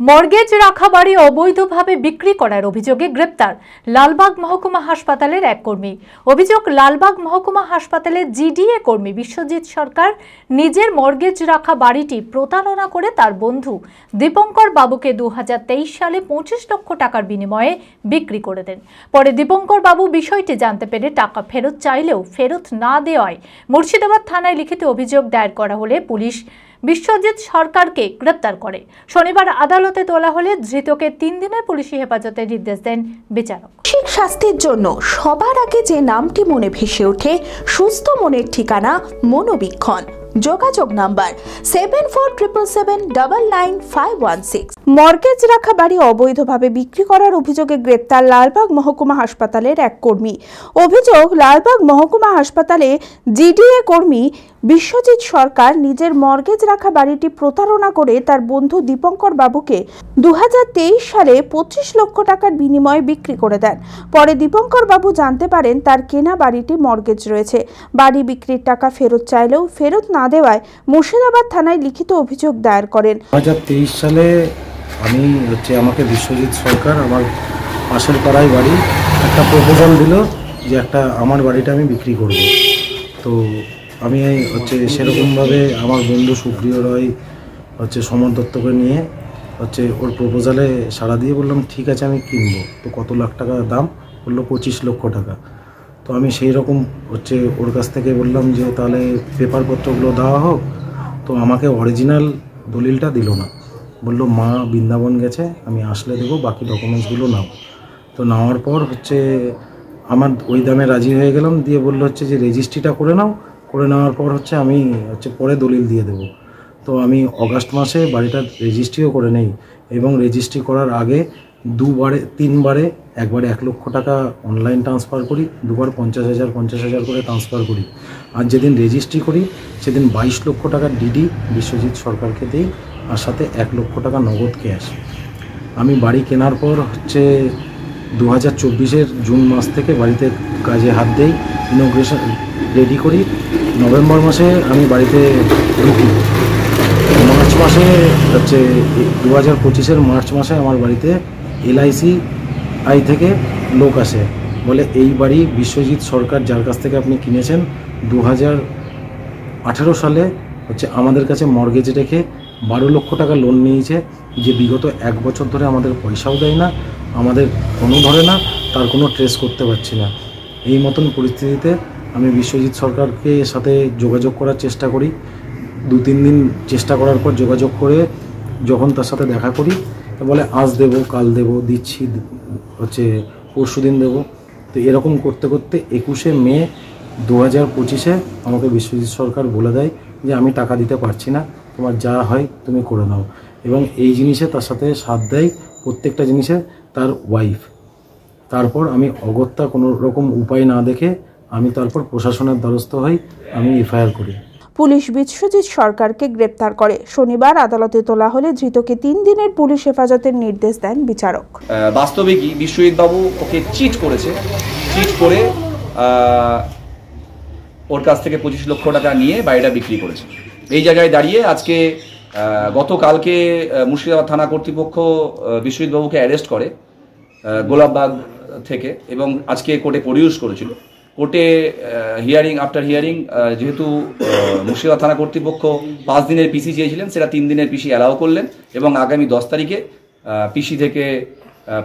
Mortgage রাখা বাড়ি অবৈধভাবে বিক্রি করার অভিযোগে গ্রেপ্তার লালবাগ মহকুমা হাসপাতালের এক কর্মী। অভিযোগ, লালবাগ মহকুমা হাসপাতালের জিডিএ কর্মী বিশ্বজিৎ সরকার নিজের মর্গেজ রাখা বাড়িটি প্রতারণা করে তার বন্ধু দীপঙ্কর বাবুকে 2023 সালে 25 লক্ষ টাকার বিনিময়ে বিক্রি করে দেন। পরে দীপঙ্কর বাবু বিষয়টি জানতে পেরে টাকা ফেরত চাইলেও ফেরত না দেওয়ায় মুর্শিদাবাদ থানায় লিখিত অভিযোগ দায়ের করা হলে পুলিশ বিশ্বজিৎ সরকারকে গ্রেপ্তার করে। শনিবার আদালতে তোলা হলে ধৃতকে 3 দিনের পুলিশি হেফাজতের নির্দেশ দেন বিচারক। মানসিক স্বাস্থ্যের জন্য সবার আগে যে নামটি মনে ভেসে ওঠে, সুস্থ মনের ঠিকানা মনোবীক্ষণ। যোগাযোগ নাম্বার 7477799516। মর্গেজ রাখা বাড়ি অবৈধভাবে বিক্রি করার অভিযোগে গ্রেপ্তার লালবাগ মহকুমা হাসপাতালের এক কর্মী। অভিযোগ, লালবাগ মহকুমা হাসপাতালে জিডিএ কর্মী বিশ্বজিৎ সরকার নিজের মর্গেজ রাখা বাড়িটি প্রতারণা করে তার বন্ধু দীপঙ্কর বাবুকে 2023 সালে 25 লক্ষ টাকার বিনিময়ে বিক্রি করে দেন। পরে দীপঙ্কর বাবু জানতে পারেন তার কেনা বাড়িটি মর্গেজ রয়েছে। বাড়ি বিক্রির টাকা ফেরত চাইলেও ফেরত না দেওয়ায় মুর্শিদাবাদ থানায় লিখিত অভিযোগ দায়ের করেন। 2023 সালে আমাকে বিশ্বজিৎ সরকার আমার পাশের পাড়ায় বাড়ি একটা প্রপোজাল দিল যে আমার বাড়িটা আমি বিক্রি করব। তো আমি সেরকমভাবে আমার বন্ধু সুপ্রিয় রয় সমর দত্তকে নিয়ে ওর প্রপোজালে সাড়া দিয়ে বললাম ঠিক আছে আমি কিনবো। তো কত লাখ টাকা দাম বললো 25 লক্ষ টাকা। তো আমি সেই রকম ওর কাছ থেকে বললাম যে তাহলে পেপারপত্রগুলো দেওয়া হোক। তো আমাকে অরিজিনাল দলিলটা দিল না, বললো মা বৃন্দাবন গেছে, আমি আসলে দেবো, বাকি ডকুমেন্টসগুলো নাও। তো নেওয়ার পর আমার ওই দামে রাজি হয়ে গেলাম, দিয়ে বললো যে রেজিস্ট্রিটা করে নাও, করে নেওয়ার পর আমি পরে দলিল দিয়ে দেবো। তো আমি অগাস্ট মাসে বাড়িটার রেজিস্ট্রিও করে নেই এবং রেজিস্ট্রি করার আগে 3বারে, একবারে 1 লক্ষ টাকা অনলাইন ট্রান্সফার করি, 2বার 50,000 করে ট্রান্সফার করি। আর যেদিন রেজিস্ট্রি করি সেদিন 22 লক্ষ টাকার ডিডি বিশ্বজিৎ সরকারকে দিই, আর সাথে 1 লক্ষ টাকা নগদ ক্যাশ। আমি বাড়ি কেনার পর 2024-এর জুন মাস থেকে বাড়িতে কাজে হাত দেই, ইনোগ্রেশন রেডি করি। নভেম্বর মাসে আমি বাড়িতে ঢুকি। মার্চ মাসে 2025-এর মার্চ মাসে আমার বাড়িতে LIC থেকে লোক আসে, বলে এই বাড়ি বিশ্বজিৎ সরকার যার কাছ থেকে আপনি কিনেছেন 2018 সালে আমাদের কাছে মর্গেজ রেখে 12 লক্ষ টাকা লোন নিয়েছে, যে বিগত 1 বছর ধরে আমাদের পয়সাও দেয় না, আমাদের ফোনও ধরে না, তার কোনো ট্রেস করতে পারছি না। এই মতন পরিস্থিতিতে আমি বিশ্বজিৎ সরকারকে সাথে যোগাযোগ করার চেষ্টা করি। 2-3 দিন চেষ্টা করার পর যোগাযোগ করে যখন তার সাথে দেখা করি, বলে আজ দেবো, কাল দেবো, দিচ্ছি, পরশু দিন দেবো। তো এরকম করতে করতে 21শে মে 2025-এ আমাকে বিশ্বজিৎ সরকার বলে দেয় যে আমি টাকা দিতে পারছি না, তোমার যা হয় তুমি করে নাও। এবং এই জিনিসে তার সাথে সাথ দেয় প্রত্যেকটা জিনিসে তার ওয়াইফ। তারপর আমি অগত্যা কোনো রকম উপায় না দেখে আমি তারপর প্রশাসনের দ্বারস্থ হই, আমি FIR করি। পুলিশ বিশ্বজিৎ সরকারকে গ্রেপ্তার করে। শনিবার আদালতে তোলা হলে ধৃতকে 3 দিনের পুলিশ হেফাজতের নির্দেশ দেন বিচারক। বাস্তবে কি বিশ্বজিৎ বাবু ওকে চিট করেছে, চিট করে ওর কাছ থেকে 25 লক্ষ টাকা নিয়ে বাড়িটা বিক্রি করেছে। এই জায়গায় দাঁড়িয়ে আজকে গতকালকে মুর্শিদাবাদ থানা কর্তৃপক্ষ বিশ্বজিৎ বাবুকে অ্যারেস্ট করে গোলাপবাগ থেকে এবং আজকে কোর্টে প্রডিউস করেছিল। কোর্টে আফটার হিয়ারিং যেহেতু মুর্শিদাবাদ থানা কর্তৃপক্ষ 5 দিনের পিসি চেয়েছিলেন, সেটা 3 দিনের পিসি অ্যালাউ করলেন এবং আগামী 10 তারিখে পিসি থেকে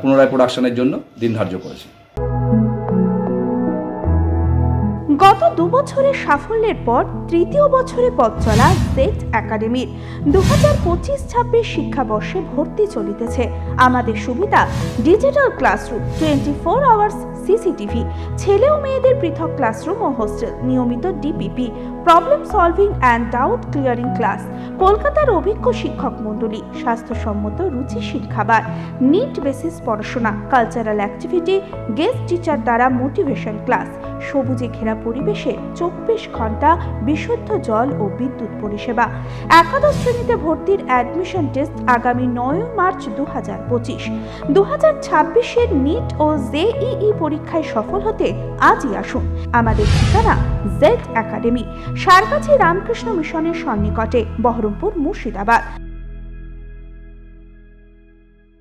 পুনরায় প্রোডাকশনের জন্য দিন ধার্য করেছে। গত 2 বছরের সাফল্যের পর 3য় বছরে পথ চলা জেড একাডেমির 2025-26 শিক্ষাবর্ষে ভর্তি চলিতেছে। আমাদের সুবিধা ডিজিটাল ক্লাসরুম, 24 আওয়ার্স CCTV, ছেলে ও মেয়েদের পৃথক ক্লাসরুম ও হোস্টেল, নিয়মিত DPP, problem solving and doubt clearing class, কলকাতার অভিজ্ঞ শিক্ষক মণ্ডলী, স্বাস্থ্যসম্মত রুচিশীল খাবার, নিট বেসিস পড়াশোনা, কালচারাল অ্যাক্টিভিটি, গেস্ট টিচার দ্বারা মোটিভেশন ক্লাস, সবুজে ঘেরা পরিবেশে 24 ঘন্টা বিশুদ্ধ জল ও বিদ্যুৎ পরিষেবা। একাদশ শ্রেণীতে ভর্তির অ্যাডমিশন টেস্ট আগামী 9 মার্চ 2025। 2026-এর নিট ও JEE পরীক্ষায় সফল হতে আজই আসুন। আমাদের ঠিকানা জেড একাডেমি, সারগাছি রামকৃষ্ণ মিশনের সন্নিকটে, বহরমপুর, মুর্শিদাবাদ।